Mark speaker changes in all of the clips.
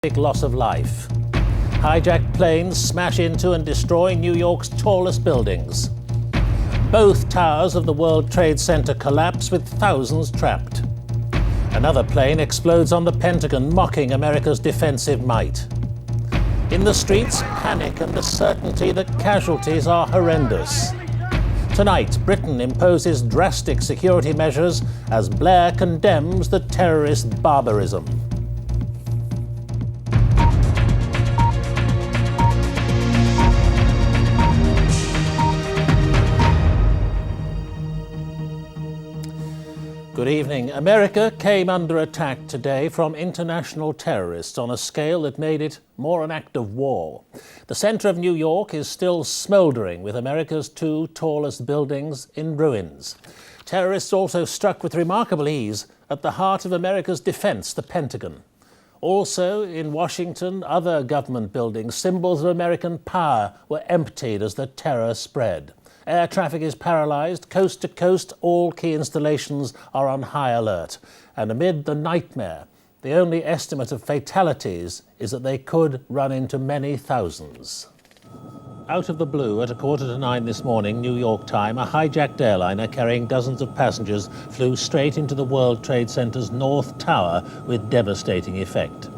Speaker 1: Big loss of life. Hijacked planes smash into and destroy New York's tallest buildings. Both towers of the World Trade Center collapse with thousands trapped. Another plane explodes on the Pentagon, mocking America's defensive might. In the streets, panic and the certainty that casualties are horrendous. Tonight, Britain imposes drastic security measures as Blair condemns the terrorist barbarism. Good evening. America came under attack today from international terrorists on a scale that made it more an act of war. The centre of New York is still smouldering, with America's two tallest buildings in ruins. Terrorists also struck with remarkable ease at the heart of America's defence, the Pentagon. Also in Washington, other government buildings, symbols of American power, were emptied as the terror spread. Air traffic is paralysed. Coast to coast, all key installations are on high alert. And amid the nightmare, the only estimate of fatalities is that they could run into many thousands. Out of the blue, at 8:45 this morning, New York time, a hijacked airliner carrying dozens of passengers flew straight into the World Trade Center's North Tower with devastating effect.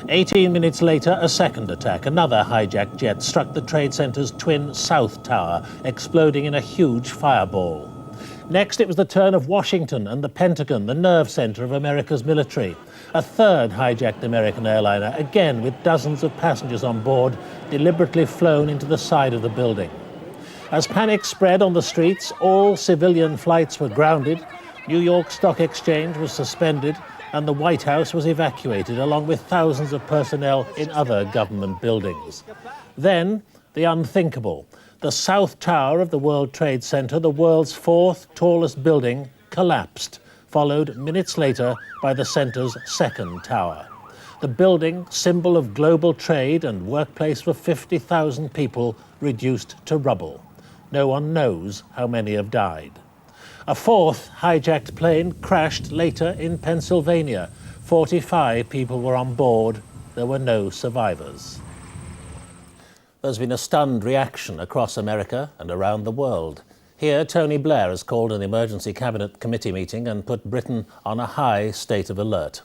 Speaker 1: 18 minutes later, a second attack. Another hijacked jet struck the Trade Center's twin South Tower, exploding in a huge fireball. Next, it was the turn of Washington and the Pentagon, the nerve center of America's military. A third hijacked American airliner, again with dozens of passengers on board, deliberately flown into the side of the building. As panic spread on the streets, all civilian flights were grounded, New York Stock Exchange was suspended, and the White House was evacuated, along with thousands of personnel in other government buildings. Then, the unthinkable. The South Tower of the World Trade Center, the world's fourth tallest building, collapsed, followed minutes later by the center's second tower. The building, symbol of global trade and workplace for 50,000 people, reduced to rubble. No one knows how many have died. A fourth hijacked plane crashed later in Pennsylvania. 45 people were on board. There were no survivors. There's been a stunned reaction across America and around the world. Here, Tony Blair has called an emergency cabinet committee meeting and put Britain on a high state of alert.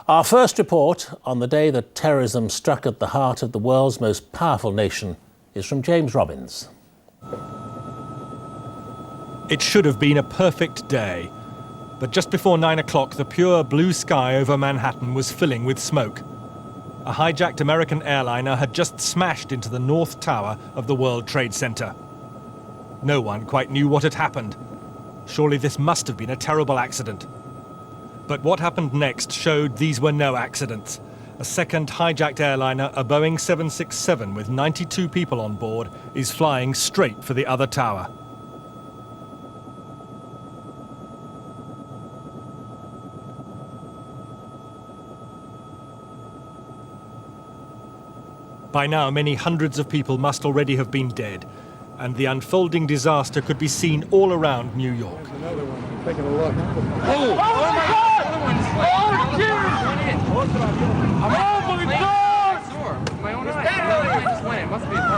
Speaker 1: Our first report on the day that terrorism struck at the heart of the world's most powerful nation is from James Robbins.
Speaker 2: It should have been a perfect day. But just before 9 o'clock, the pure blue sky over Manhattan was filling with smoke. A hijacked American airliner had just smashed into the North Tower of the World Trade Center. No one quite knew what had happened. Surely this must have been a terrible accident. But what happened next showed these were no accidents. A second hijacked airliner, a Boeing 767 with 92 people on board, is flying straight for the other tower. By now, many hundreds of people must already have been dead, and the unfolding disaster could be seen all around New York.
Speaker 3: Another one. I'm taking a look. Oh my God! Oh my God!
Speaker 4: My own eye. Just went in. Must be a terrorist or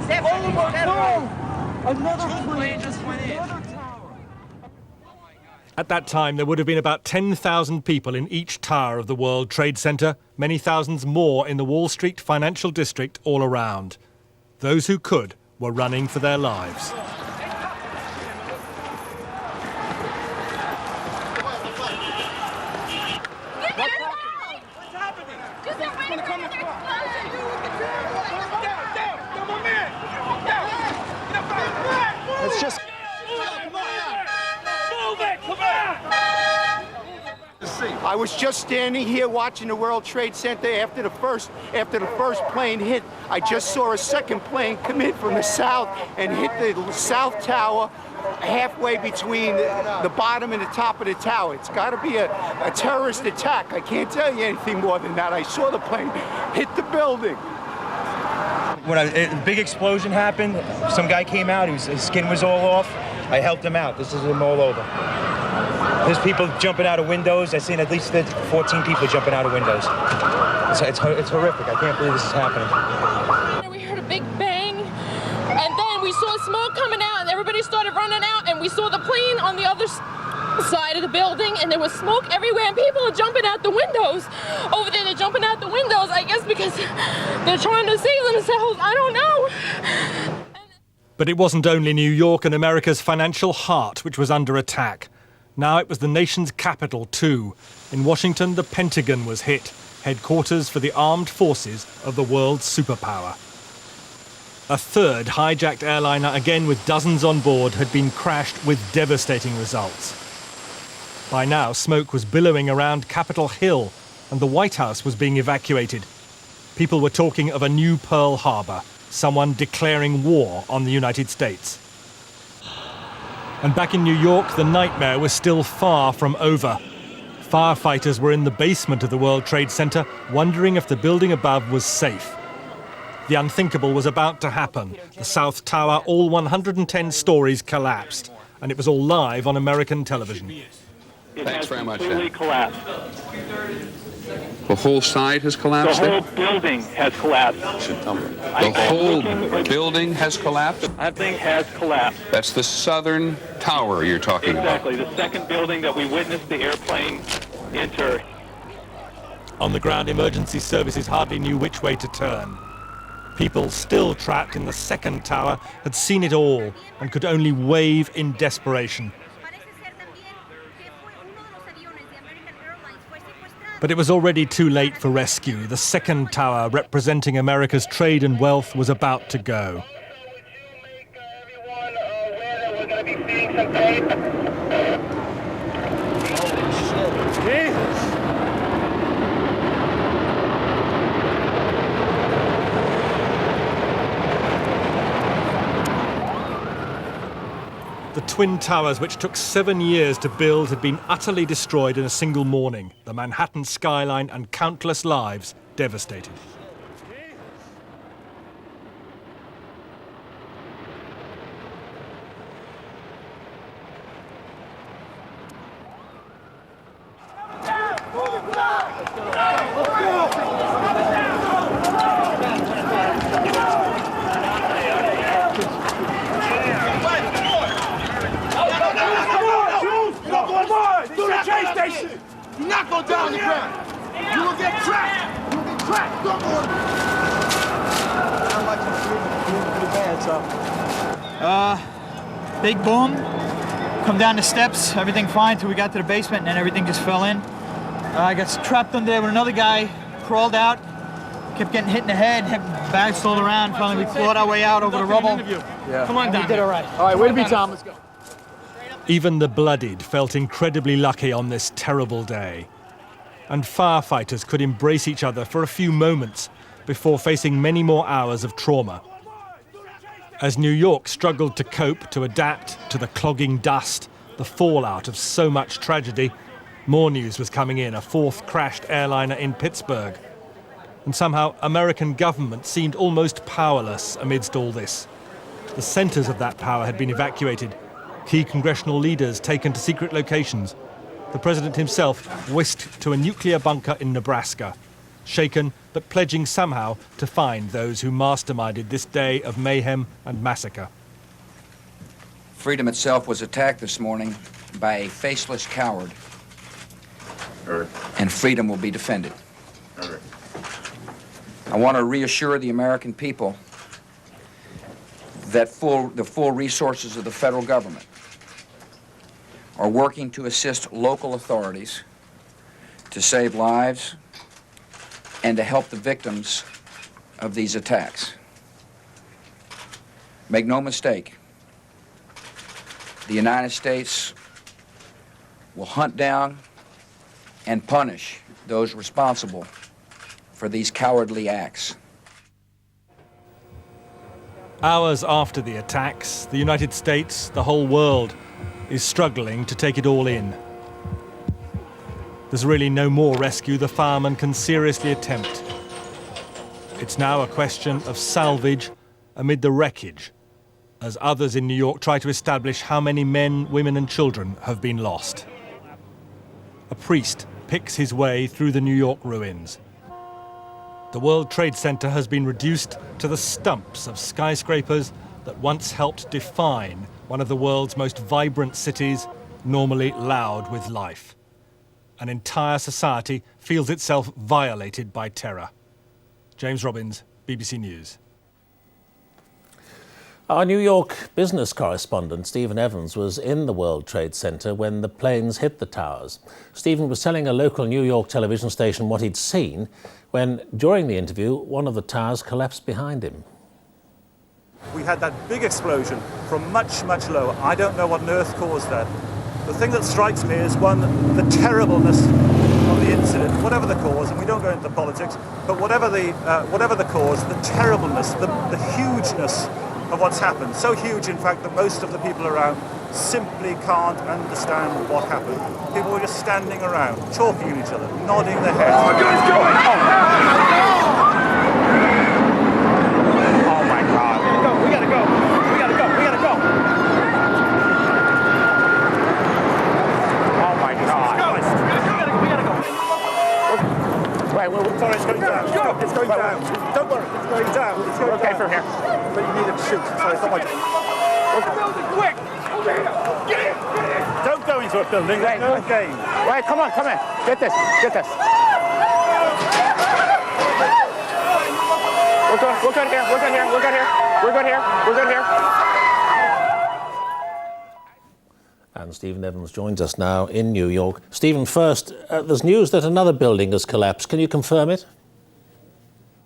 Speaker 4: something.
Speaker 3: Oh my God! Another
Speaker 4: plane just went in.
Speaker 2: At that time, there would have been about 10,000 people in each tower of the World Trade Center, many thousands more in the Wall Street financial district all around. Those who could were running for their lives.
Speaker 3: It's just...
Speaker 5: I was just standing here watching the World Trade Center after the first plane hit. I just saw a second plane come in from the south and hit the South Tower halfway between the bottom and the top of the tower. It's got to be a terrorist attack. I can't tell you anything more than that. I saw the plane hit the building.
Speaker 6: When a big explosion happened, some guy came out, his skin was all off. I helped him out. This is him all over. There's people jumping out of windows. I've seen at least 14 people jumping out of windows. It's horrific. I can't believe this is happening.
Speaker 7: We heard a big bang, and then we saw smoke coming out, and everybody started running out, and we saw the plane on the other side of the building, and there was smoke everywhere, and people are jumping out the windows. Over there, they're jumping out the windows, I guess because they're trying to save themselves. I don't know.
Speaker 2: But it wasn't only New York and America's financial heart which was under attack. Now it was the nation's capital too. In Washington, the Pentagon was hit, headquarters for the armed forces of the world's superpower. A third hijacked airliner, again with dozens on board, had been crashed with devastating results. By now, smoke was billowing around Capitol Hill, and the White House was being evacuated. People were talking of a new Pearl Harbor, someone declaring war on the United States. And back in New York, the nightmare was still far from over. Firefighters were in the basement of the World Trade Center, wondering if the building above was safe. The unthinkable was about to happen. The South Tower, all 110 stories, collapsed, and it was all live on American television.
Speaker 8: Thanks very much.
Speaker 9: Completely collapsed.
Speaker 8: The whole side has collapsed?
Speaker 9: The whole building has collapsed.
Speaker 8: The whole building has collapsed?
Speaker 9: That thing has collapsed.
Speaker 8: That's the southern tower you're talking
Speaker 9: Exactly. The second building that we witnessed the airplane enter.
Speaker 2: On the ground, emergency services hardly knew which way to turn. People still trapped in the second tower had seen it all and could only wave in desperation. But it was already too late for rescue. The second tower, representing America's trade and wealth, was about to go. The Twin Towers, which took 7 years to build, had been utterly destroyed in a single morning. The Manhattan skyline and countless lives devastated.
Speaker 5: Do not go down the ground. You will get trapped. You will get trapped. Don't go.
Speaker 10: Big boom. Come down the steps. Everything fine till we got to the basement, and then everything just fell in. I got trapped under there with another guy. Crawled out. Kept getting hit in the head. Bags rolled around. Finally, we clawed our way out over the rubble.
Speaker 3: Yeah.
Speaker 10: Come on down. We did all right.
Speaker 3: All right, way to be, Tom. Let's go.
Speaker 2: Even the bloodied felt incredibly lucky on this terrible day. And firefighters could embrace each other for a few moments before facing many more hours of trauma. As New York struggled to cope, to adapt to the clogging dust, the fallout of so much tragedy, more news was coming in, a fourth crashed airliner in Pittsburgh. And somehow American government seemed almost powerless amidst all this. The centers of that power had been evacuated, key congressional leaders taken to secret locations. The president himself whisked to a nuclear bunker in Nebraska, shaken but pledging somehow to find those who masterminded this day of mayhem and massacre.
Speaker 11: Freedom itself was attacked this morning by a faceless coward, and freedom will be defended. I want to reassure the American people that the full resources of the federal government are working to assist local authorities to save lives and to help the victims of these attacks. Make no mistake, the United States will hunt down and punish those responsible for these cowardly acts.
Speaker 2: Hours after the attacks, the United States, the whole world, is struggling to take it all in. There's really no more rescue the firemen can seriously attempt. It's now a question of salvage amid the wreckage, as others in New York try to establish how many men, women and children have been lost. A priest picks his way through the New York ruins. The World Trade Center has been reduced to the stumps of skyscrapers that once helped define one of the world's most vibrant cities, normally loud with life. An entire society feels itself violated by terror. James Robbins, BBC News.
Speaker 1: Our New York business correspondent, Stephen Evans, was in the World Trade Center when the planes hit the towers. Stephen was telling a local New York television station what he'd seen when, during the interview, one of the towers collapsed behind him.
Speaker 12: We had that big explosion from much, much lower. I don't know what on earth caused that. The thing that strikes me is, one, the terribleness of the incident, whatever the cause, and we don't go into politics, but whatever the cause, the terribleness, the hugeness of what's happened. So huge, in fact, that most of the people around simply can't understand what happened. People were just standing around, talking at each other, nodding their heads. Oh my God! We gotta go! We gotta go! We gotta go! Oh my God! We gotta go! Right, sorry, it's going down. It's going down. Don't worry, it's going down. It's going okay from here. But you need to shoot. Sorry, it's not much. Quick! Don't go into a building. There's no game. Right, come on. Get this. We're good here.
Speaker 1: And Stephen Evans joins us now in New York. Stephen, first, there's news that another building has collapsed. Can you confirm it?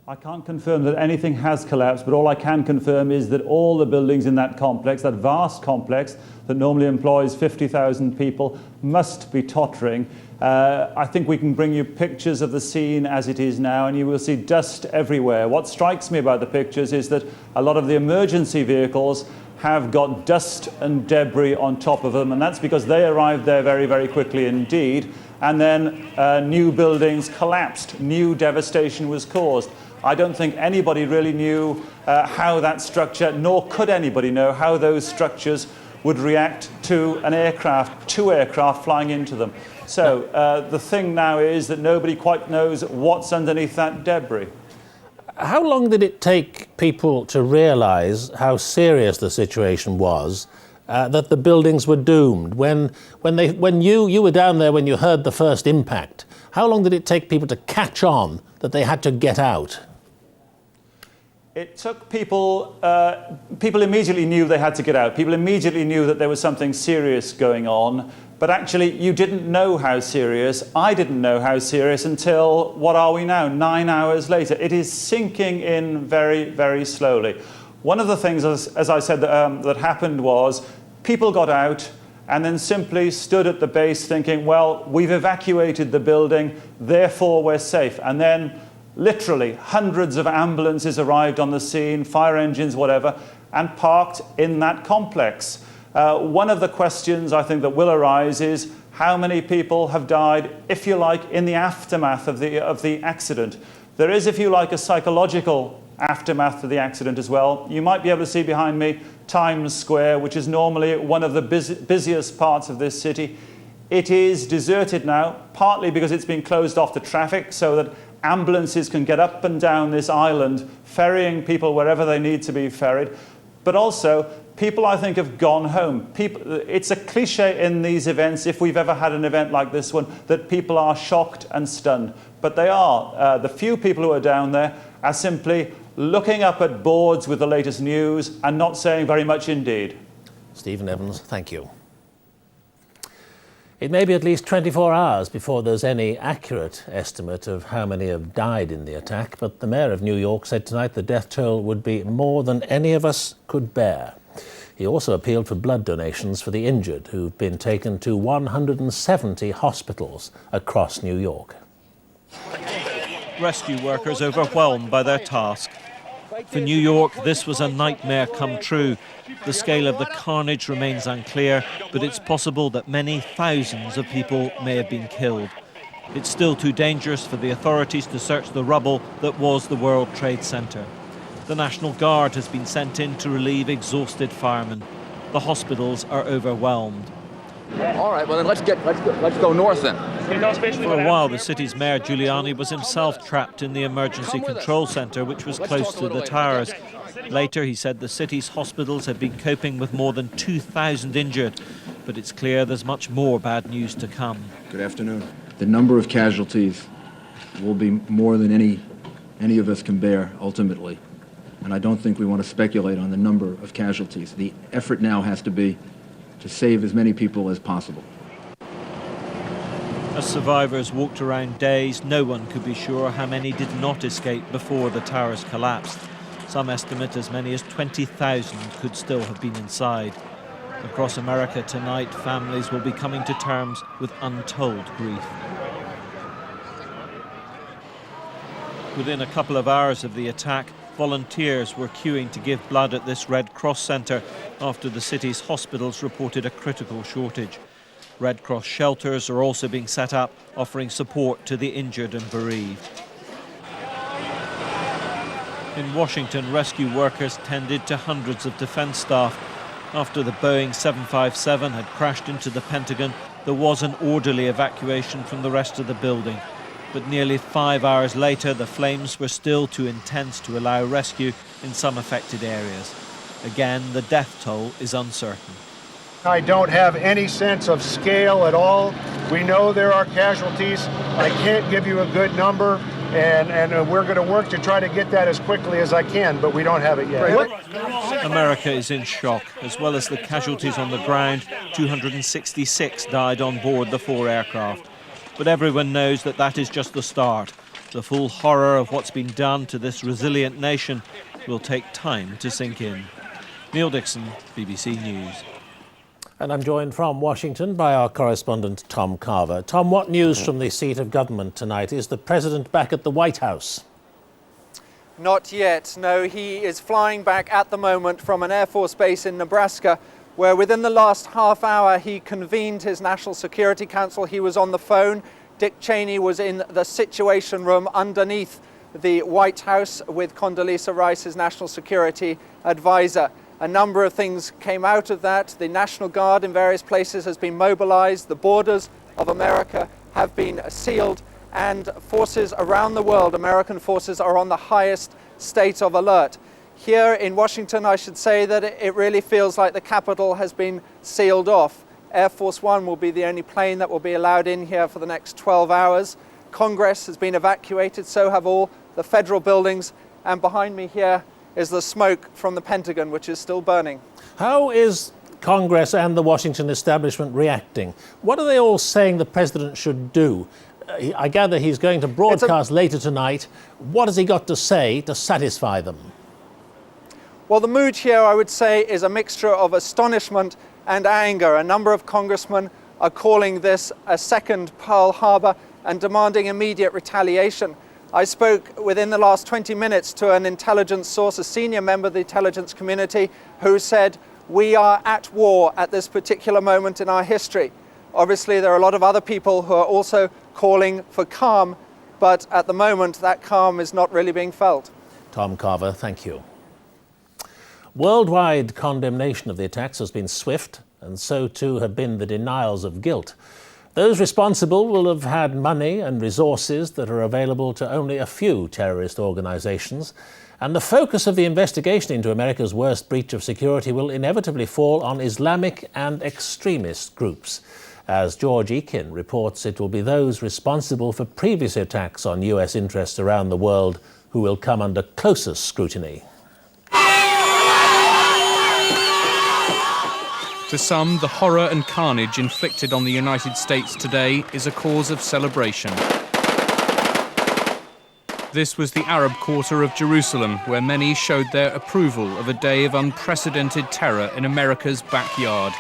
Speaker 12: I can't confirm that anything has collapsed, but all I can confirm is that all the buildings in that complex, that vast complex that normally employs 50,000 people, must be tottering. I think we can bring you pictures of the scene as it is now, and you will see dust everywhere. What strikes me about the pictures is that a lot of the emergency vehicles have got dust and debris on top of them, and that's because they arrived there very, very quickly indeed, and then new buildings collapsed, new devastation was caused. I don't think anybody really knew how that structure, nor could anybody know how those structures would react to an aircraft, two aircraft flying into them. So the thing now is that nobody quite knows what's underneath that debris.
Speaker 1: How long did it take people to realise how serious the situation was, that the buildings were doomed? When you were down there when you heard the first impact, how long did it take people to catch on that they had to get out?
Speaker 12: It took people immediately knew they had to get out. People immediately knew that there was something serious going on. But actually, you didn't know how serious. I didn't know how serious until, what are we now, 9 hours later. It is sinking in very, very slowly. One of the things, as I said, that happened was people got out and then simply stood at the base thinking, well, we've evacuated the building, therefore we're safe. And then literally hundreds of ambulances arrived on the scene, fire engines, whatever, and parked in that complex. One of the questions I think that will arise is how many people have died, if you like, in the aftermath of the accident. There is, if you like, a psychological aftermath to the accident as well. You might be able to see behind me Times Square, which is normally one of the busiest parts of this city. It is deserted now, partly because it's been closed off to traffic so that ambulances can get up and down this island, ferrying people wherever they need to be ferried. But also, people, I think, have gone home. It's a cliche in these events, if we've ever had an event like this one, that people are shocked and stunned. But they are. The few people who are down there are simply looking up at boards with the latest news and not saying very much indeed.
Speaker 1: Stephen Evans, thank you. It may be at least 24 hours before there's any accurate estimate of how many have died in the attack, but the mayor of New York said tonight the death toll would be more than any of us could bear. He also appealed for blood donations for the injured, who've been taken to 170 hospitals across New York.
Speaker 13: Rescue workers overwhelmed by their task. For New York, this was a nightmare come true. The scale of the carnage remains unclear, but it's possible that many thousands of people may have been killed. It's still too dangerous for the authorities to search the rubble that was the World Trade Center. The National Guard has been sent in to relieve exhausted firemen. The hospitals are overwhelmed.
Speaker 11: All right, well then let's go north then.
Speaker 13: For a while, the city's mayor, Giuliani, was himself trapped in the emergency control centre, which was close to the towers. Later, he said the city's hospitals had been coping with more than 2,000 injured. But it's clear there's much more bad news to come.
Speaker 14: Good afternoon. The number of casualties will be more than any of us can bear, ultimately. And I don't think we want to speculate on the number of casualties. The effort now has to be to save as many people as possible.
Speaker 13: As survivors walked around dazed, no one could be sure how many did not escape before the towers collapsed. Some estimate as many as 20,000 could still have been inside. Across America tonight, families will be coming to terms with untold grief. Within a couple of hours of the attack, volunteers were queuing to give blood at this Red Cross centre after the city's hospitals reported a critical shortage. Red Cross shelters are also being set up, offering support to the injured and bereaved. In Washington, rescue workers tended to hundreds of defence staff. After the Boeing 757 had crashed into the Pentagon, there was an orderly evacuation from the rest of the building. But nearly 5 hours later, the flames were still too intense to allow rescue in some affected areas. Again, the death toll is uncertain.
Speaker 5: I don't have any sense of scale at all. We know there are casualties. I can't give you a good number. And we're going to work to try to get that as quickly as I can, but we don't have it yet.
Speaker 13: America is in shock. As well as the casualties on the ground, 266 died on board the 4 aircraft. But everyone knows that that is just the start. The full horror of what's been done to this resilient nation will take time to sink in. Neil Dixon, BBC News.
Speaker 1: And I'm joined from Washington by our correspondent Tom Carver. Tom, what news from the seat of government tonight? Is the president back at the White House?
Speaker 15: Not yet. No, he is flying back at the moment from an Air Force base in Nebraska, where within the last half hour he convened his National Security Council. He was on the phone. Dick Cheney was in the Situation Room underneath the White House with Condoleezza Rice, his National Security Advisor. A number of things came out of that. The National Guard in various places has been mobilized. The borders of America have been sealed, and forces around the world, American forces, are on the highest state of alert. Here in Washington, I should say that it really feels like the Capitol has been sealed off. Air Force One will be the only plane that will be allowed in here for the next 12 hours. Congress has been evacuated, so have all the federal buildings, and behind me here is the smoke from the Pentagon, which is still burning.
Speaker 1: How is Congress and the Washington establishment reacting? What are they all saying the president should do? I gather he's going to broadcast later tonight. What has he got to say to satisfy them?
Speaker 15: Well, the mood here, I would say, is a mixture of astonishment and anger. A number of congressmen are calling this a second Pearl Harbor and demanding immediate retaliation. I spoke within the last 20 minutes to an intelligence source, a senior member of the intelligence community, who said, "We are at war at this particular moment in our history." Obviously, there are a lot of other people who are also calling for calm, but at the moment, that calm is not really being felt.
Speaker 1: Tom Carver, thank you. Worldwide condemnation of the attacks has been swift, and so too have been the denials of guilt. Those responsible will have had money and resources that are available to only a few terrorist organizations, and the focus of the investigation into America's worst breach of security will inevitably fall on Islamic and extremist groups. As George Ekin reports, it will be those responsible for previous attacks on US interests around the world who will come under closest scrutiny.
Speaker 16: To some, the horror and carnage inflicted on the United States today is a cause of celebration. This was the Arab quarter of Jerusalem, where many showed their approval of a day of unprecedented terror in America's backyard.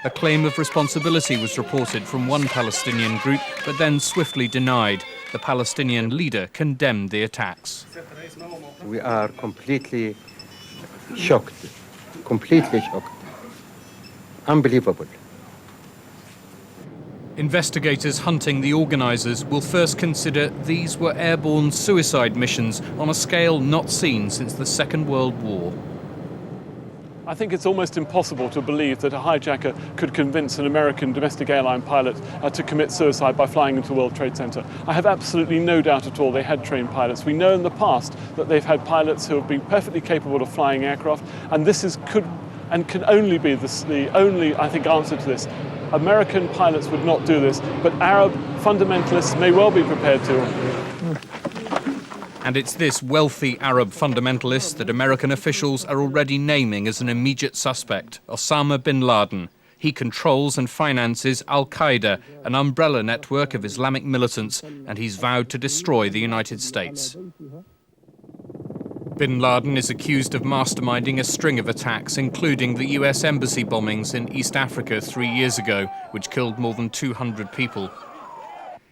Speaker 16: A claim of responsibility was reported from one Palestinian group, but then swiftly denied. The Palestinian leader condemned the attacks.
Speaker 17: We are completely shocked, completely shocked. Unbelievable.
Speaker 16: Investigators hunting the organisers will first consider these were airborne suicide missions on a scale not seen since the Second World War.
Speaker 9: I think it's almost impossible to believe that a hijacker could convince an American domestic airline pilot to commit suicide by flying into the World Trade Center. I have absolutely no doubt at all they had trained pilots. We know in the past that they've had pilots who have been perfectly capable of flying aircraft, and can only be the only, I think, answer to this. American pilots would not do this, but Arab fundamentalists may well be prepared to.
Speaker 16: And it's this wealthy Arab fundamentalist that American officials are already naming as an immediate suspect, Osama bin Laden. He controls and finances Al-Qaeda, an umbrella network of Islamic militants, and he's vowed to destroy the United States. Bin Laden is accused of masterminding a string of attacks, including the US embassy bombings in East Africa 3 years ago, which killed more than 200 people.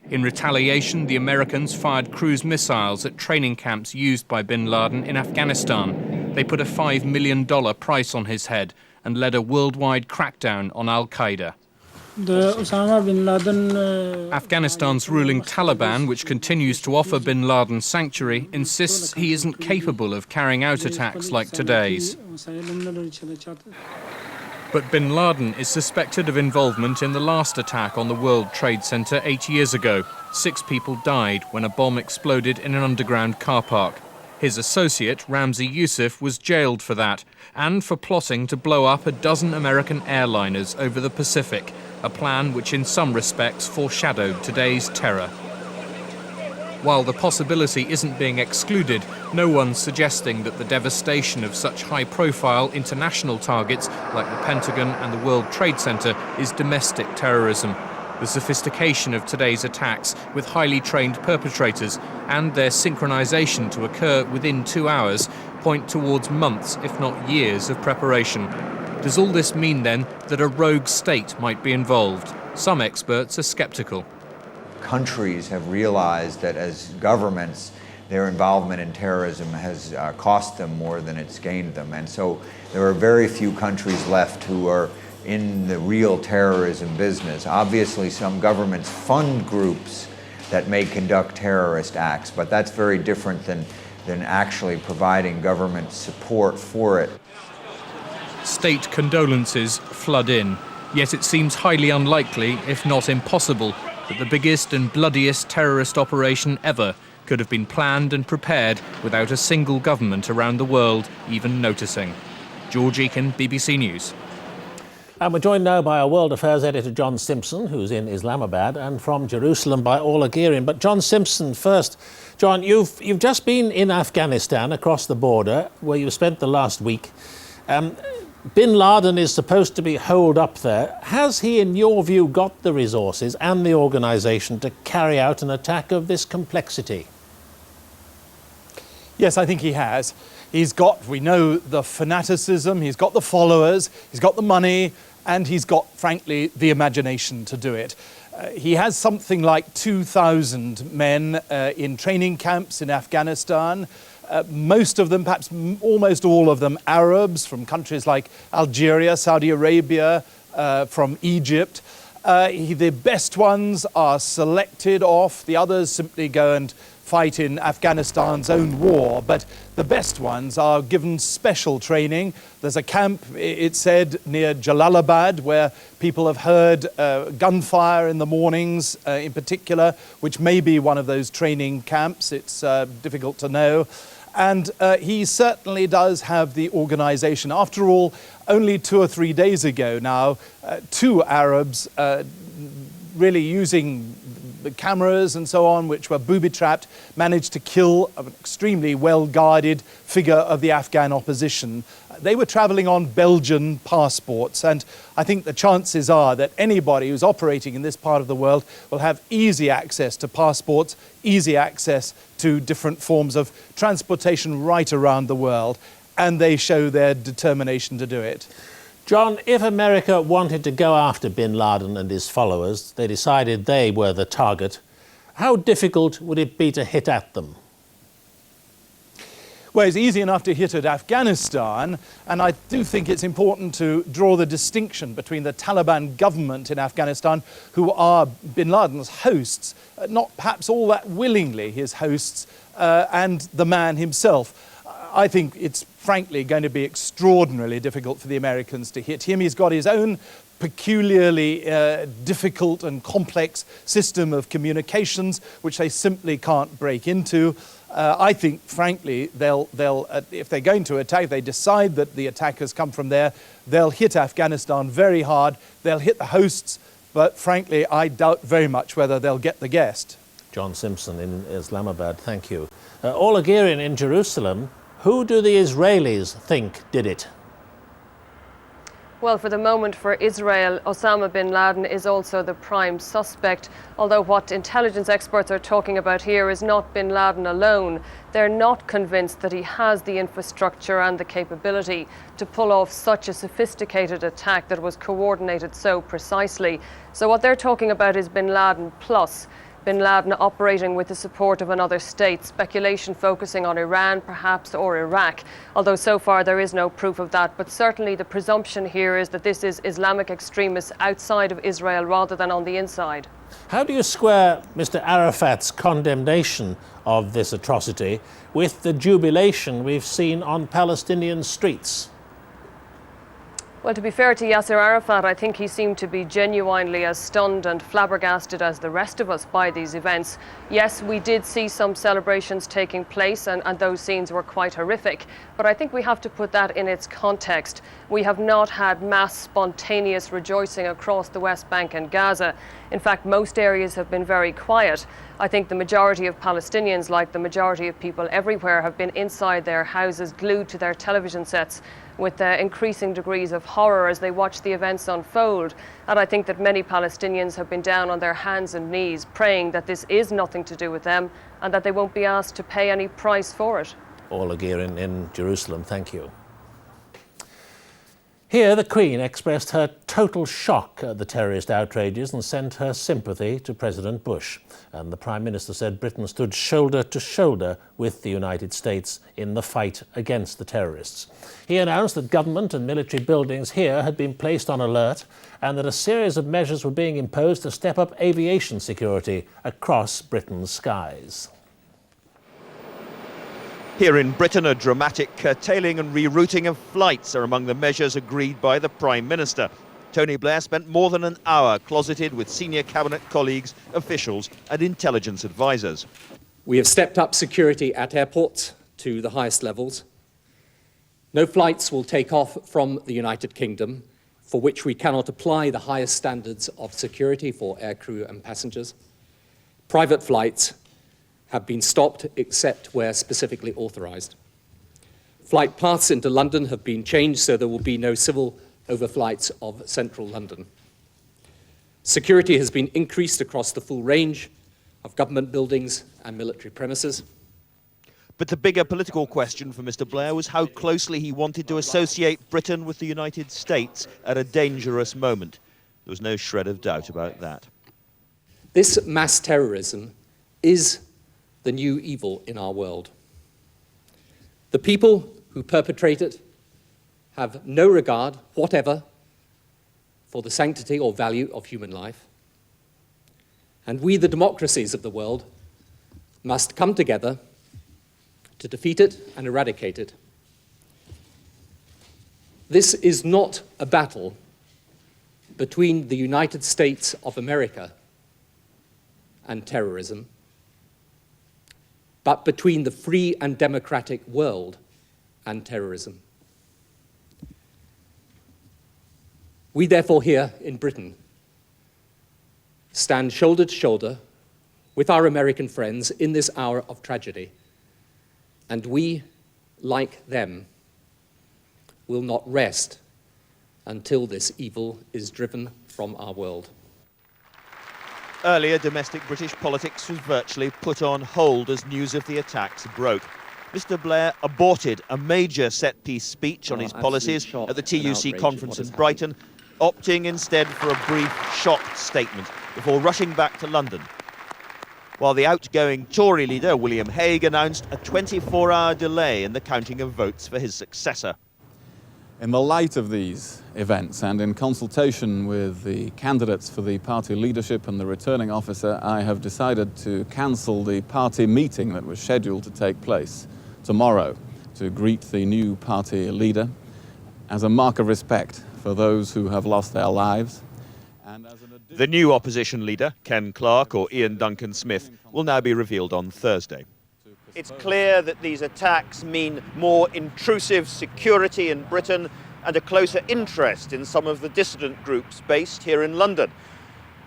Speaker 16: In retaliation, the Americans fired cruise missiles at training camps used by bin Laden in Afghanistan. They put a $5 million price on his head and led a worldwide crackdown on Al-Qaeda. Afghanistan's ruling Taliban, which continues to offer bin Laden sanctuary, insists he isn't capable of carrying out attacks like today's. But bin Laden is suspected of involvement in the last attack on the World Trade Center 8 years ago. 6 people died when a bomb exploded in an underground car park. His associate, Ramzi Youssef, was jailed for that, and for plotting to blow up a dozen American airliners over the Pacific, a plan which in some respects foreshadowed today's terror. While the possibility isn't being excluded, no one's suggesting that the devastation of such high-profile international targets like the Pentagon and the World Trade Center is domestic terrorism. The sophistication of today's attacks with highly trained perpetrators and their synchronization to occur within 2 hours point towards months, if not years, of preparation. Does all this mean then that a rogue state might be involved? Some experts are skeptical.
Speaker 18: Countries have realized that as governments, their involvement in terrorism has cost them more than it's gained them. And so there are very few countries left who are in the real terrorism business. Obviously, some governments fund groups that may conduct terrorist acts, but that's very different than actually providing government support for it.
Speaker 16: State condolences flood in, yet it seems highly unlikely, if not impossible, that the biggest and bloodiest terrorist operation ever could have been planned and prepared without a single government around the world even noticing. George Eakin, BBC News.
Speaker 1: And we're joined now by our World Affairs editor, John Simpson, who's in Islamabad, and from Jerusalem by Orla Gearin. But John Simpson first. John, you've just been in Afghanistan across the border, where you spent the last week. Bin Laden is supposed to be holed up there. Has he, in your view, got the resources and the organisation to carry out an attack of this complexity?
Speaker 19: Yes, I think he has. He's got, we know, the fanaticism, he's got the followers, he's got the money, and he's got, frankly, the imagination to do it. He has something like 2,000 men in training camps in Afghanistan. Most of them, perhaps almost all of them, Arabs from countries like Algeria, Saudi Arabia, from Egypt. The best ones are selected off. The others simply go and fight in Afghanistan's own war. But the best ones are given special training. There's a camp, it said, near Jalalabad, where people have heard gunfire in the mornings, in particular, which may be one of those training camps. It's difficult to know. And he certainly does have the organization. After all, only 2 or 3 days ago now, 2 Arabs really using the cameras and so on, which were booby-trapped, managed to kill an extremely well-guarded figure of the Afghan opposition. They were traveling on Belgian passports, and I think the chances are that anybody who's operating in this part of the world will have easy access to passports, easy access to different forms of transportation right around the world, and they show their determination to do it.
Speaker 1: John, if America wanted to go after bin Laden and his followers, they decided they were the target, how difficult would it be to hit at them?
Speaker 19: Well, it's easy enough to hit at Afghanistan, and I do think it's important to draw the distinction between the Taliban government in Afghanistan, who are bin Laden's hosts, not perhaps all that willingly his hosts, and the man himself. I think it's frankly going to be extraordinarily difficult for the Americans to hit him. He's got his own peculiarly difficult and complex system of communications, which they simply can't break into. I think, frankly, they'll if they're going to attack, they decide that the attack has come from there, they'll hit Afghanistan very hard, they'll hit the hosts, but frankly, I doubt very much whether they'll get the guest.
Speaker 1: John Simpson in Islamabad, thank you. Ola Girin in Jerusalem, who do the Israelis think did it?
Speaker 20: Well, for the moment, for Israel, Osama bin Laden is also the prime suspect, although what intelligence experts are talking about here is not bin Laden alone. They're not convinced that he has the infrastructure and the capability to pull off such a sophisticated attack that was coordinated so precisely. So what they're talking about is bin Laden plus. Bin Laden operating with the support of another state, speculation focusing on Iran perhaps or Iraq, although so far there is no proof of that. But certainly the presumption here is that this is Islamic extremists outside of Israel rather than on the inside.
Speaker 1: How do you square Mr. Arafat's condemnation of this atrocity with the jubilation we've seen on Palestinian streets?
Speaker 20: Well, to be fair to Yasser Arafat, I think he seemed to be genuinely as stunned and flabbergasted as the rest of us by these events. Yes, we did see some celebrations taking place and those scenes were quite horrific, but I think we have to put that in its context. We have not had mass spontaneous rejoicing across the West Bank and Gaza. In fact, most areas have been very quiet. I think the majority of Palestinians, like the majority of people everywhere, have been inside their houses, glued to their television sets, with increasing degrees of horror as they watch the events unfold. And I think that many Palestinians have been down on their hands and knees, praying that this is nothing to do with them and that they won't be asked to pay any price for it.
Speaker 1: Ola Girin in Jerusalem, thank you. Here, the Queen expressed her total shock at the terrorist outrages and sent her sympathy to President Bush. And the Prime Minister said Britain stood shoulder to shoulder with the United States in the fight against the terrorists. He announced that government and military buildings here had been placed on alert and that a series of measures were being imposed to step up aviation security across Britain's skies.
Speaker 21: Here in Britain, a dramatic curtailing and rerouting of flights are among the measures agreed by the Prime Minister. Tony Blair spent more than an hour closeted with senior cabinet colleagues, officials and intelligence advisers.
Speaker 22: We have stepped up security at airports to the highest levels. No flights will take off from the United Kingdom for which we cannot apply the highest standards of security for aircrew and passengers. Private flights have been stopped except where specifically authorised. Flight paths into London have been changed so there will be no civil overflights of central London. Security has been increased across the full range of government buildings and military premises.
Speaker 21: But the bigger political question for Mr. Blair was how closely he wanted to associate Britain with the United States at a dangerous moment. There was no shred of doubt about that.
Speaker 22: This mass terrorism is the new evil in our world. The people who perpetrate it have no regard whatever for the sanctity or value of human life. And we, the democracies of the world, must come together to defeat it and eradicate it. This is not a battle between the United States of America and terrorism, but between the free and democratic world and terrorism. We therefore here in Britain stand shoulder to shoulder with our American friends in this hour of tragedy, and we, like them, will not rest until this evil is driven from our world.
Speaker 21: Earlier, domestic British politics was virtually put on hold as news of the attacks broke. Mr. Blair aborted a major set-piece speech on his policies at the TUC conference in Brighton, opting instead for a brief, shocked statement before rushing back to London. While the outgoing Tory leader, William Hague, announced a 24-hour delay in the counting of votes for his successor.
Speaker 23: In the light of these events and in consultation with the candidates for the party leadership and the returning officer, I have decided to cancel the party meeting that was scheduled to take place tomorrow to greet the new party leader as a mark of respect for those who have lost their lives.
Speaker 21: The new opposition leader, Ken Clarke or Ian Duncan Smith, will now be revealed on Thursday. It's clear that these attacks mean more intrusive security in Britain and a closer interest in some of the dissident groups based here in London.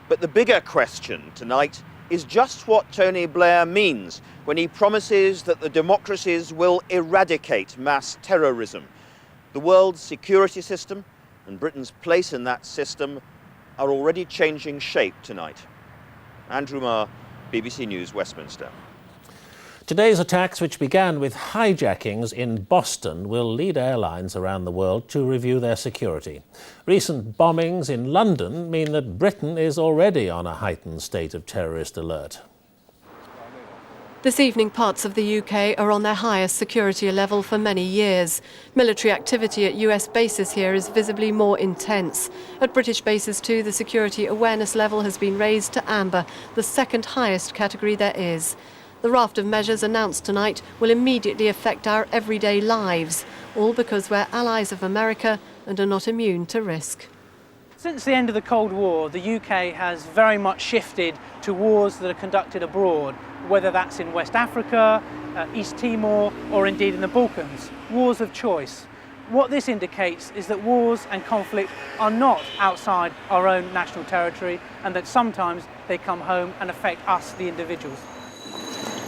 Speaker 21: But the bigger question tonight is just what Tony Blair means when he promises that the democracies will eradicate mass terrorism. The world's security system and Britain's place in that system are already changing shape tonight. Andrew Marr, BBC News, Westminster.
Speaker 1: Today's attacks, which began with hijackings in Boston, will lead airlines around the world to review their security. Recent bombings in London mean that Britain is already on a heightened state of terrorist alert.
Speaker 4: This evening, parts of the UK are on their highest security level for many years. Military activity at US bases here is visibly more intense. At British bases too, the security awareness level has been raised to amber, the second highest category there is. The raft of measures announced tonight will immediately affect our everyday lives, all because we're allies of America and are not immune to risk.
Speaker 6: Since the end of the Cold War, the UK has very much shifted to wars that are conducted abroad, whether that's in West Africa, East Timor, or indeed in the Balkans. Wars of choice. What this indicates is that wars and conflict are not outside our own national territory, and that sometimes they come home and affect us, the individuals.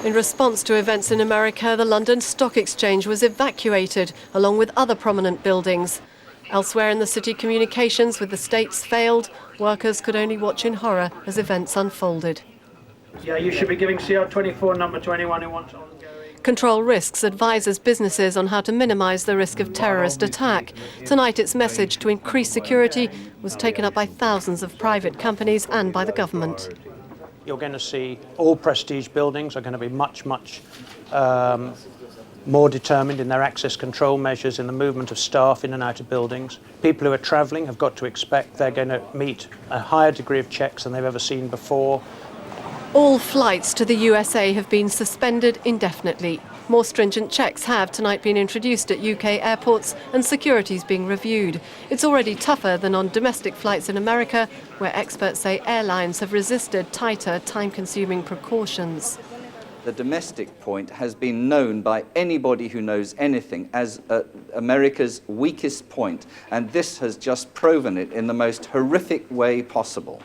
Speaker 4: In response to events in America, the London Stock Exchange was evacuated, along with other prominent buildings. Elsewhere in the city, communications with the States failed. Workers could only watch in horror as events unfolded.
Speaker 6: Yeah, you should be giving CR24 number to anyone who wants ongoing.
Speaker 4: Control Risks advises businesses on how to minimise the risk of terrorist attack. Tonight, its message to increase security was taken up by thousands of private companies and by the government.
Speaker 6: You're going to see all prestige buildings are going to be much more determined in their access control measures, in the movement of staff in and out of buildings. People who are travelling have got to expect they're going to meet a higher degree of checks than they've ever seen before.
Speaker 4: All flights to the USA have been suspended indefinitely. More stringent checks have tonight been introduced at UK airports and security is being reviewed. It's already tougher than on domestic flights in America, where experts say airlines have resisted tighter, time-consuming precautions.
Speaker 7: The domestic point has been known by anybody who knows anything as America's weakest point, and this has just proven it in the most horrific way possible.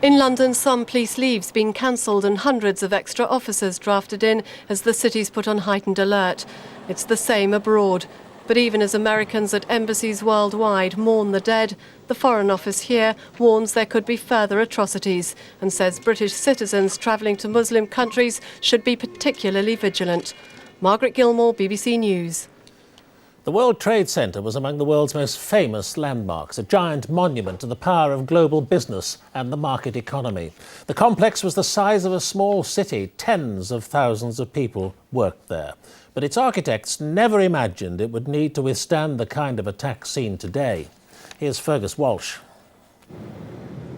Speaker 4: In London, some police leave's been cancelled and hundreds of extra officers drafted in as the city's put on heightened alert. It's the same abroad. But even as Americans at embassies worldwide mourn the dead, the Foreign Office here warns there could be further atrocities and says British citizens travelling to Muslim countries should be particularly vigilant. Margaret Gilmore, BBC News.
Speaker 1: The World Trade Center was among the world's most famous landmarks, a giant monument to the power of global business and the market economy. The complex was the size of a small city. Tens of thousands of people worked there. But its architects never imagined it would need to withstand the kind of attack seen today. Here's Fergus Walsh.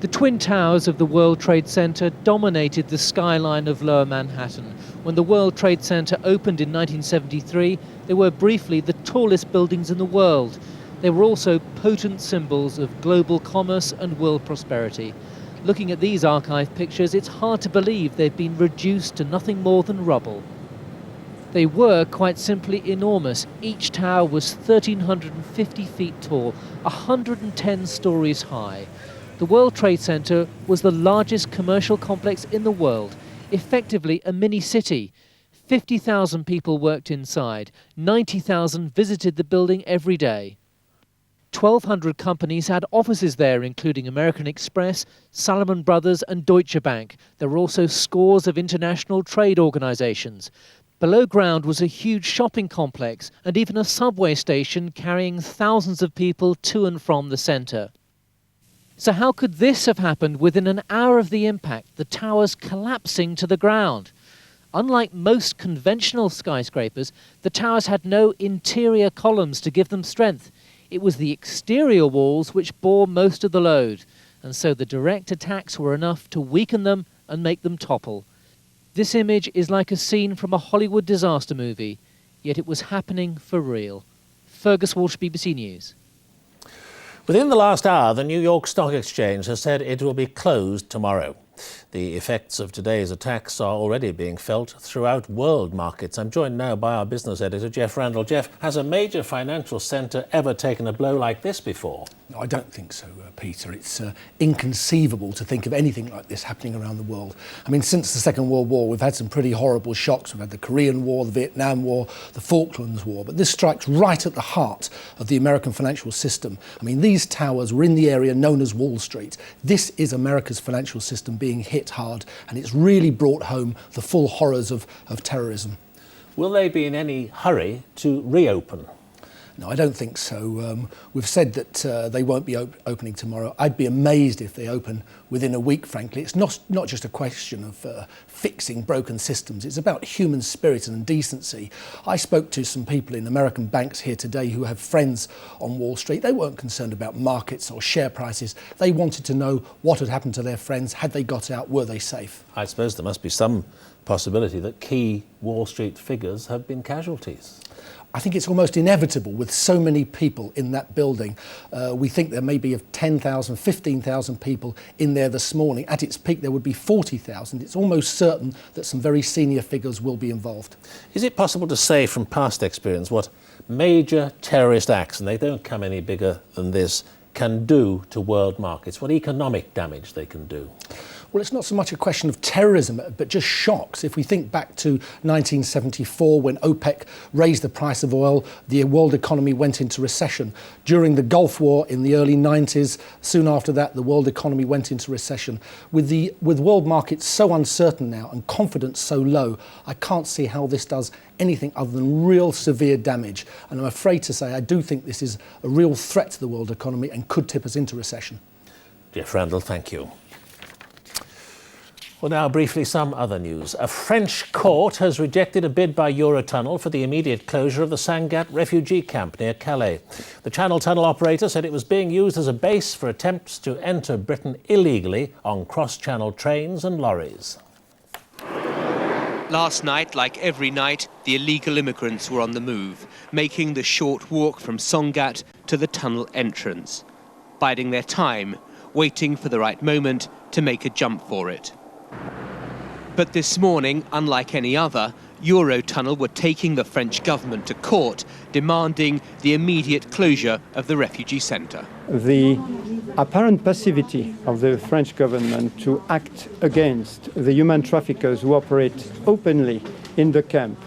Speaker 24: The Twin Towers of the World Trade Center dominated the skyline of Lower Manhattan. When the World Trade Center opened in 1973, they were briefly the tallest buildings in the world. They were also potent symbols of global commerce and world prosperity. Looking at these archive pictures, it's hard to believe they've been reduced to nothing more than rubble. They were quite simply enormous. Each tower was 1,350 feet tall, 110 stories high. The World Trade Center was the largest commercial complex in the world, effectively a mini-city. 50,000 people worked inside, 90,000 visited the building every day. 1,200 companies had offices there, including American Express, Salomon Brothers and Deutsche Bank. There were also scores of international trade organizations. Below ground was a huge shopping complex and even a subway station carrying thousands of people to and from the center. So how could this have happened within an hour of the impact, the towers collapsing to the ground? Unlike most conventional skyscrapers, the towers had no interior columns to give them strength. It was the exterior walls which bore most of the load, and so the direct attacks were enough to weaken them and make them topple. This image is like a scene from a Hollywood disaster movie, yet it was happening for real. Fergus Walsh, BBC News.
Speaker 1: Within the last hour, the New York Stock Exchange has said it will be closed tomorrow. The effects of today's attacks are already being felt throughout world markets. I'm joined now by our business editor, Jeff Randall. Jeff, has a major financial centre ever taken a blow like this before?
Speaker 2: No, I don't think so, Peter. It's inconceivable to think of anything like this happening around the world. I mean, since the Second World War, we've had some pretty horrible shocks. We've had the Korean War, the Vietnam War, the Falklands War. But this strikes right at the heart of the American financial system. I mean, these towers were in the area known as Wall Street. This is America's financial system being hit hard, and it's really brought home the full horrors of terrorism.
Speaker 1: Will they be in any hurry to reopen?
Speaker 2: No, I don't think so. We've said that they won't be opening tomorrow. I'd be amazed if they open within a week, frankly. It's not just a question of fixing broken systems. It's about human spirit and decency. I spoke to some people in American banks here today who have friends on Wall Street. They weren't concerned about markets or share prices. They wanted to know what had happened to their friends. Had they got out? Were they safe?
Speaker 1: I suppose there must be some possibility that key Wall Street figures have been casualties.
Speaker 2: I think it's almost inevitable with so many people in that building. We think there may be 10,000, 15,000 people in there this morning. At its peak, there would be 40,000. It's almost certain that some very senior figures will be involved.
Speaker 1: Is it possible to say from past experience what major terrorist acts, and they don't come any bigger than this, can do to world markets, what economic damage they can do?
Speaker 2: Well, it's not so much a question of terrorism, but just shocks. If we think back to 1974, when OPEC raised the price of oil, the world economy went into recession. During the Gulf War in the early 90s, soon after that, the world economy went into recession. With world markets so uncertain now and confidence so low, I can't see how this does anything other than real severe damage. And I'm afraid to say I do think this is a real threat to the world economy and could tip us into recession.
Speaker 1: Jeff Randall, thank you. Well, now briefly some other news. A French court has rejected a bid by Eurotunnel for the immediate closure of the Sangatte refugee camp near Calais. The Channel Tunnel operator said it was being used as a base for attempts to enter Britain illegally on cross-channel trains and lorries.
Speaker 3: Last night, like every night, the illegal immigrants were on the move, making the short walk from Sangatte to the tunnel entrance, biding their time, waiting for the right moment to make a jump for it. But this morning, unlike any other, Eurotunnel were taking the French government to court, demanding the immediate closure of the refugee centre.
Speaker 8: The apparent passivity of the French government to act against the human traffickers who operate openly in the camp,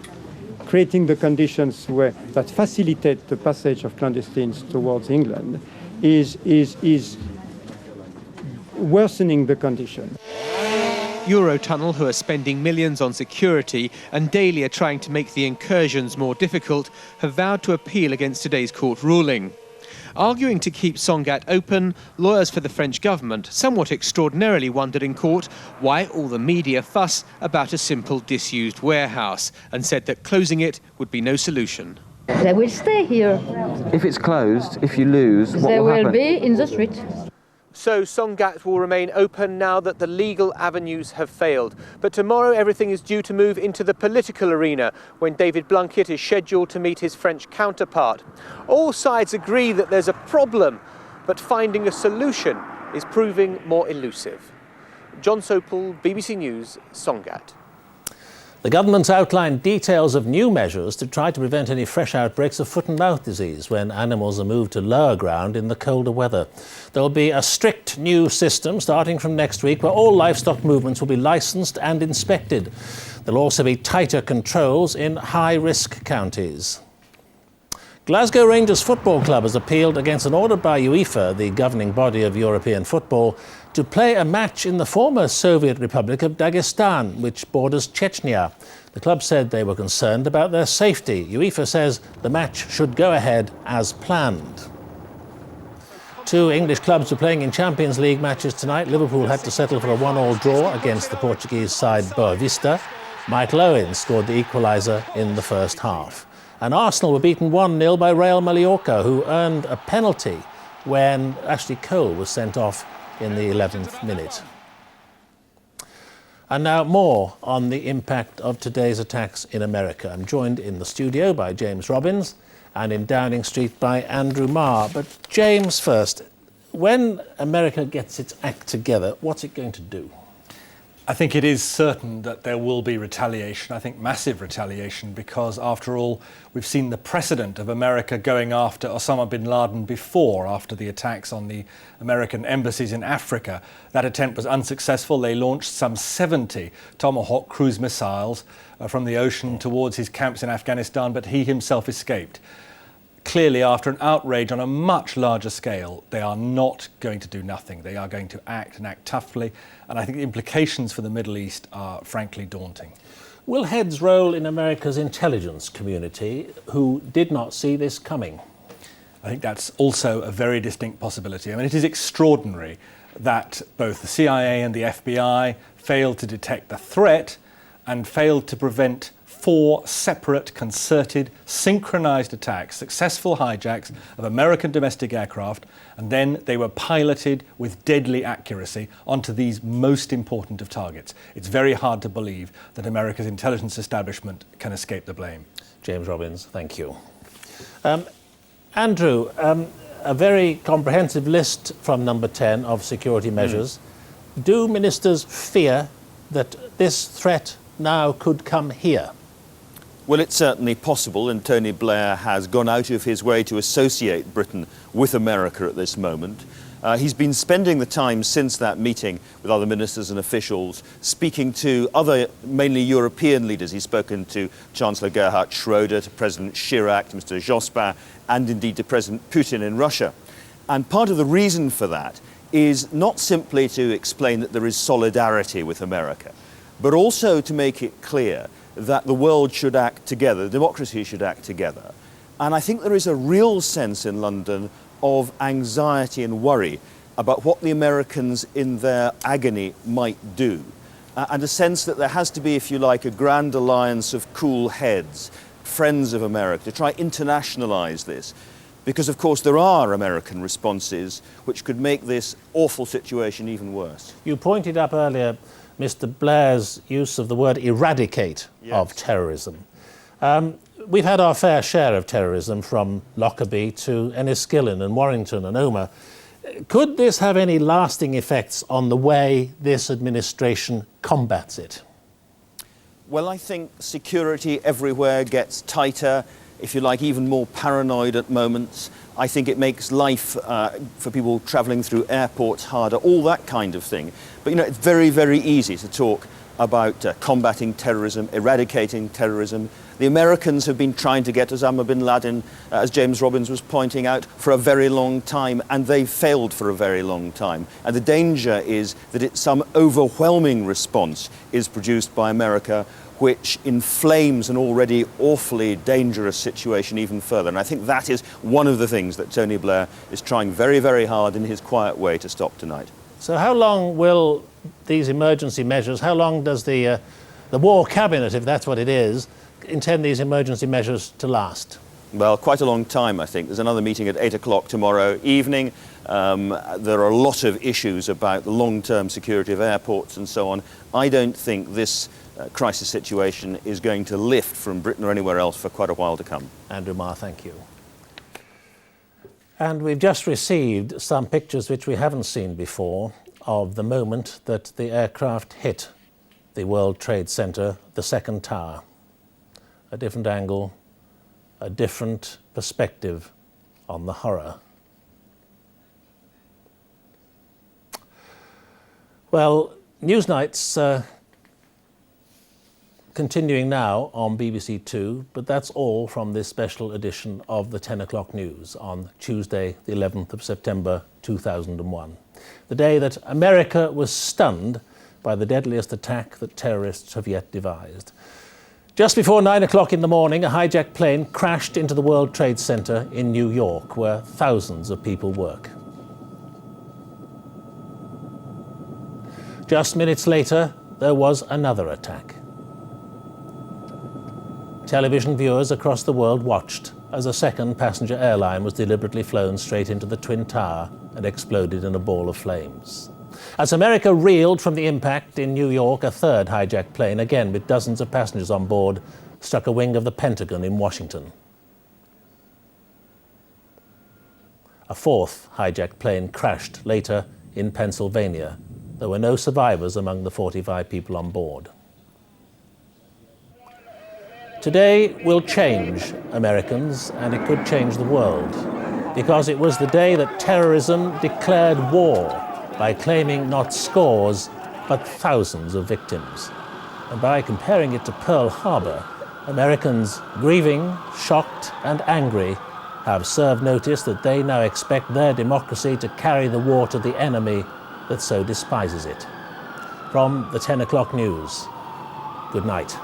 Speaker 8: creating the conditions that facilitate the passage of clandestines towards England, is worsening the condition.
Speaker 3: Eurotunnel, who are spending millions on security and daily are trying to make the incursions more difficult, have vowed to appeal against today's court ruling. Arguing to keep Sangatte open, lawyers for the French government somewhat extraordinarily wondered in court why all the media fuss about a simple disused warehouse, and said that closing it would be no solution.
Speaker 10: They will stay here.
Speaker 3: If it's closed, if you lose, what
Speaker 10: they
Speaker 3: will happen?
Speaker 10: Will be in the street.
Speaker 3: So Sangatte will remain open now that the legal avenues have failed. But tomorrow everything is due to move into the political arena when David Blunkett is scheduled to meet his French counterpart. All sides agree that there's a problem, but finding a solution is proving more elusive. John Sopel, BBC News, Sangatte.
Speaker 1: The government's outlined details of new measures to try to prevent any fresh outbreaks of foot and mouth disease when animals are moved to lower ground in the colder weather. There will be a strict new system starting from next week where all livestock movements will be licensed and inspected. There will also be tighter controls in high-risk counties. Glasgow Rangers Football Club has appealed against an order by UEFA, the governing body of European football, to play a match in the former Soviet Republic of Dagestan, which borders Chechnya. The club said they were concerned about their safety. UEFA says the match should go ahead as planned. Two English clubs were playing in Champions League matches tonight. Liverpool had to settle for a 1-1 draw against the Portuguese side Boa Vista. Michael Owen scored the equaliser in the first half. And Arsenal were beaten 1-0 by Real Mallorca, who earned a penalty when Ashley Cole was sent off in the 11th minute. And now more on the impact of today's attacks in America. I'm joined in the studio by James Robbins and in Downing Street by Andrew Marr. But James first, when America gets its act together, what's it going to do?
Speaker 5: I think it is certain that there will be retaliation, I think massive retaliation, because after all, we've seen the precedent of America going after Osama bin Laden before, after the attacks on the American embassies in Africa. That attempt was unsuccessful. They launched some 70 Tomahawk cruise missiles from the ocean towards his camps in Afghanistan, but he himself escaped. Clearly, after an outrage on a much larger scale, they are not going to do nothing. They are going to act and act toughly. And I think the implications for the Middle East are frankly daunting.
Speaker 1: Will heads roll in America's intelligence community who did not see this coming?
Speaker 5: I think that's also a very distinct possibility. I mean, it is extraordinary that both the CIA and the FBI failed to detect the threat and failed to prevent 4 separate, concerted, synchronized attacks, successful hijacks of American domestic aircraft, and then they were piloted with deadly accuracy onto these most important of targets. It's very hard to believe that America's intelligence establishment can escape the blame.
Speaker 1: James Robbins, thank you. Andrew, a very comprehensive list from number 10 of security measures. Do ministers fear that this threat now could come here?
Speaker 21: Well, it's certainly possible, and Tony Blair has gone out of his way to associate Britain with America at this moment. He's been spending the time since that meeting with other ministers and officials speaking to other, mainly European leaders. He's spoken to Chancellor Gerhard Schroeder, to President Chirac, to Mr. Jospin, and indeed to President Putin in Russia. And part of the reason for that is not simply to explain that there is solidarity with America, but also to make it clear that the world should act together, democracy should act together. And I think there is a real sense in London of anxiety and worry about what the Americans in their agony might do. And a sense that there has to be, if you like, a grand alliance of cool heads, friends of America, to try internationalize this. Because, of course, there are American responses which could make this awful situation even worse.
Speaker 1: You pointed up earlier Mr. Blair's use of the word eradicate of terrorism. We've had our fair share of terrorism from Lockerbie to Enniskillen and Warrington and Omagh. Could this have any lasting effects on the way this administration combats it?
Speaker 21: Well, I think security everywhere gets tighter, if you like, even more paranoid at moments. I think it makes life for people travelling through airports harder, all that kind of thing. But, you know, it's very, very easy to talk about combating terrorism, eradicating terrorism. The Americans have been trying to get Osama bin Laden, as James Robbins was pointing out, for a very long time, and they've failed for a very long time. And the danger is that some overwhelming response is produced by America, which inflames an already awfully dangerous situation even further. And I think that is one of the things that Tony Blair is trying very, very hard in his quiet way to stop tonight.
Speaker 1: So how long will these emergency measures, how long does the War Cabinet, if that's what it is, intend these emergency measures to last?
Speaker 21: Well, quite a long time, I think. There's another meeting at 8 o'clock tomorrow evening. There are a lot of issues about the long-term security of airports and so on. I don't think this crisis situation is going to lift from Britain or anywhere else for quite a while to come.
Speaker 1: Andrew Marr, thank you. And we've just received some pictures which we haven't seen before of the moment that the aircraft hit the World Trade Center, the second tower. A different angle, a different perspective on the horror. Well, Newsnight's continuing now on BBC Two, but that's all from this special edition of the 10 o'clock news on Tuesday, the 11th of September 2001. The day that America was stunned by the deadliest attack that terrorists have yet devised. Just before 9 o'clock in the morning, a hijacked plane crashed into the World Trade Center in New York, where thousands of people work. Just minutes later, there was another attack. Television viewers across the world watched as a second passenger airline was deliberately flown straight into the Twin Tower and exploded in a ball of flames. As America reeled from the impact in New York, a third hijacked plane, again with dozens of passengers on board, struck a wing of the Pentagon in Washington. A fourth hijacked plane crashed later in Pennsylvania. There were no survivors among the 45 people on board. Today will change Americans, and it could change the world, because it was the day that terrorism declared war by claiming not scores, but thousands of victims. And by comparing it to Pearl Harbor, Americans grieving, shocked, and angry have served notice that they now expect their democracy to carry the war to the enemy that so despises it. From the 10 o'clock news, good night.